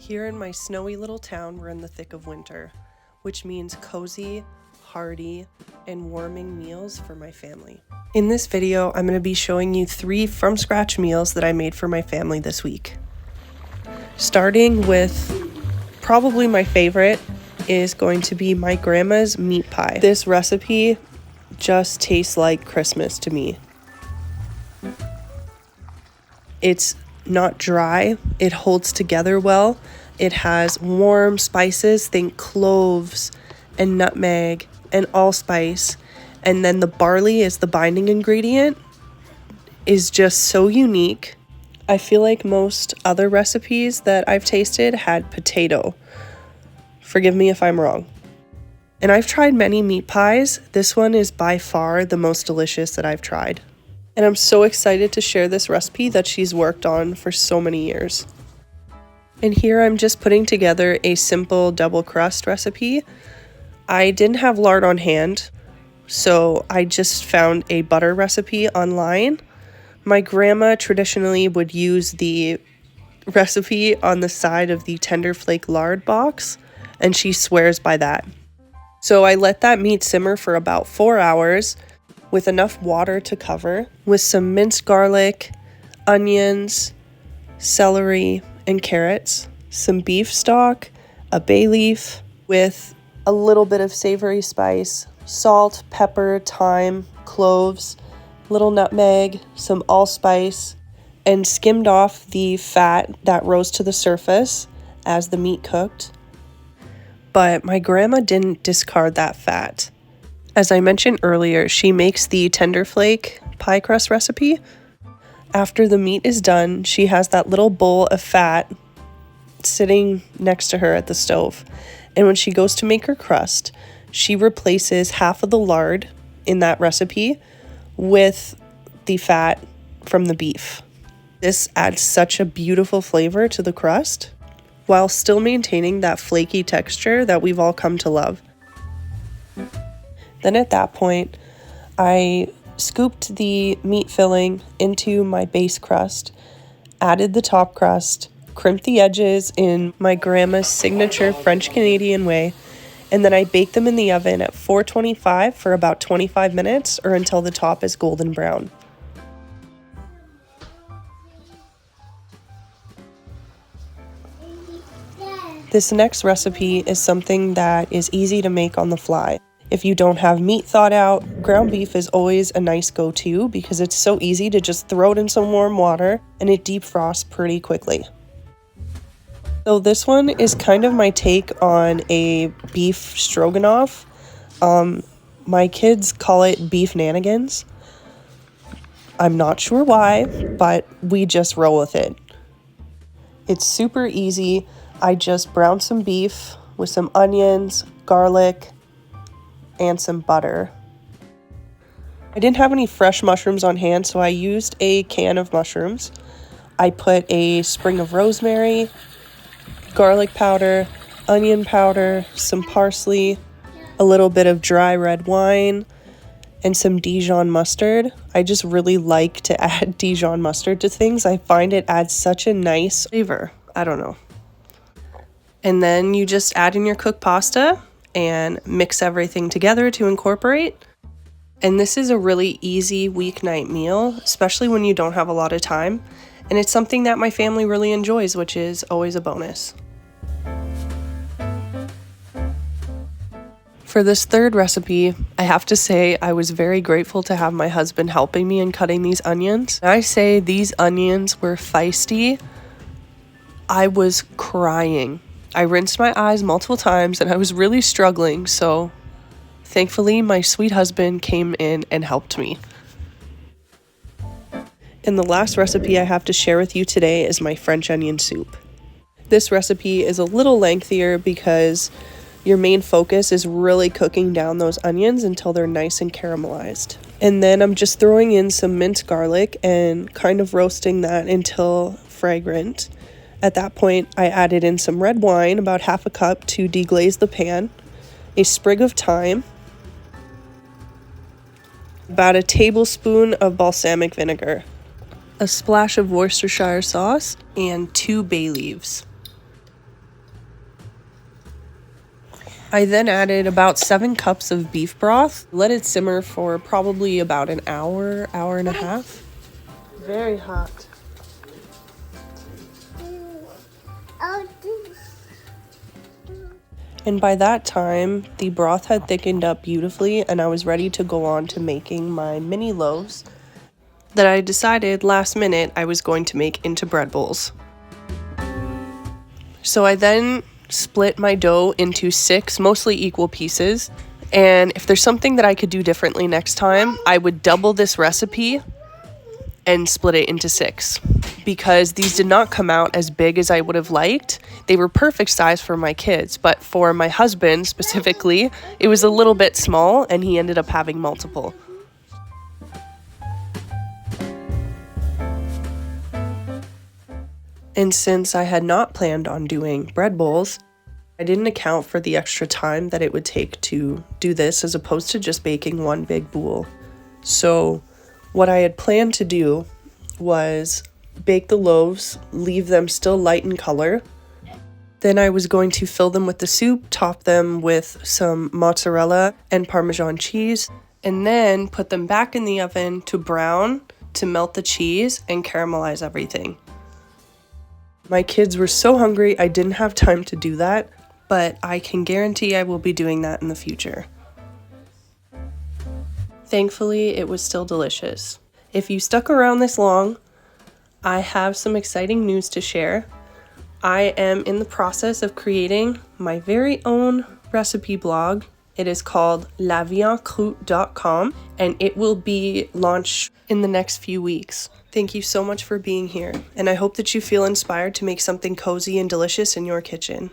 Here in my snowy little town, we're in the thick of winter, which means cozy, hearty, and warming meals for my family. In this video, I'm going to be showing you 3 from-scratch meals that I made for my family this week. Starting with probably my favorite is going to be my grandma's meat pie. This recipe just tastes like Christmas to me. It's not dry, it holds together well. It has warm spices, think cloves and nutmeg and allspice. And then the barley is the binding ingredient, is just so unique. I feel like most other recipes that I've tasted had potato. Forgive me if I'm wrong. And I've tried many meat pies. This one is by far the most delicious that I've tried. And I'm so excited to share this recipe that she's worked on for so many years. And here I'm just putting together a simple double crust recipe. I didn't have lard on hand, so I just found a butter recipe online. My grandma traditionally would use the recipe on the side of the tender flake lard box, and she swears by that. So I let that meat simmer for about 4 hours with enough water to cover, with some minced garlic, onions, celery, and carrots, some beef stock, a bay leaf with a little bit of savory spice, salt, pepper, thyme, cloves, little nutmeg, some allspice, and skimmed off the fat that rose to the surface as the meat cooked. But my grandma didn't discard that fat. As I mentioned earlier, she makes the tender flake pie crust recipe. After the meat is done, she has that little bowl of fat sitting next to her at the stove. And when she goes to make her crust, she replaces half of the lard in that recipe with the fat from the beef. This adds such a beautiful flavor to the crust, while still maintaining that flaky texture that we've all come to love. Then at that point, I scooped the meat filling into my base crust, added the top crust, crimped the edges in my grandma's signature French Canadian way, and then I baked them in the oven at 425 for about 25 minutes or until the top is golden brown. This next recipe is something that is easy to make on the fly. If you don't have meat thawed out, ground beef is always a nice go-to because it's so easy to just throw it in some warm water and it defrosts pretty quickly. So this one is kind of my take on a beef stroganoff. My kids call it Beefnanigans. I'm not sure why, but we just roll with it. It's super easy. I just browned some beef with some onions, garlic, and some butter. I didn't have any fresh mushrooms on hand, so I used a can of mushrooms. I put a sprig of rosemary, garlic powder, onion powder, some parsley, a little bit of dry red wine, and some Dijon mustard. I just really like to add Dijon mustard to things. I find it adds such a nice flavor. I don't know. And then you just add in your cooked pasta and mix everything together to incorporate. And this is a really easy weeknight meal, especially when you don't have a lot of time. And it's something that my family really enjoys, which is always a bonus. For this third recipe, I have to say I was very grateful to have my husband helping me in cutting these onions. When I say these onions were feisty, I was crying. I rinsed my eyes multiple times and I was really struggling, so thankfully my sweet husband came in and helped me. And the last recipe I have to share with you today is my French onion soup. This recipe is a little lengthier because your main focus is really cooking down those onions until they're nice and caramelized. And then I'm just throwing in some minced garlic and kind of roasting that until fragrant. At that point, I added in some red wine, about half a cup to deglaze the pan, a sprig of thyme, about a tablespoon of balsamic vinegar, a splash of Worcestershire sauce, and 2 bay leaves. I then added about 7 cups of beef broth. Let it simmer for probably about an hour, hour and a half. Very hot. And by that time, the broth had thickened up beautifully and I was ready to go on to making my mini loaves that I decided last minute I was going to make into bread bowls. So I then split my dough into 6 mostly equal pieces. And if there's something that I could do differently next time, I would double this recipe and split it into 6, because these did not come out as big as I would have liked. They were perfect size for my kids, but for my husband specifically, it was a little bit small and he ended up having multiple. And since I had not planned on doing bread bowls, I didn't account for the extra time that it would take to do this as opposed to just baking one big bowl. So what I had planned to do was bake the loaves, leave them still light in color. Then I was going to fill them with the soup, top them with some mozzarella and Parmesan cheese, and then put them back in the oven to brown, to melt the cheese and caramelize everything. My kids were so hungry I didn't have time to do that, but I can guarantee I will be doing that in the future. Thankfully, it was still delicious. If you stuck around this long, I have some exciting news to share. I am in the process of creating my very own recipe blog. It is called laviencroute.com and it will be launched in the next few weeks. Thank you so much for being here, and I hope that you feel inspired to make something cozy and delicious in your kitchen.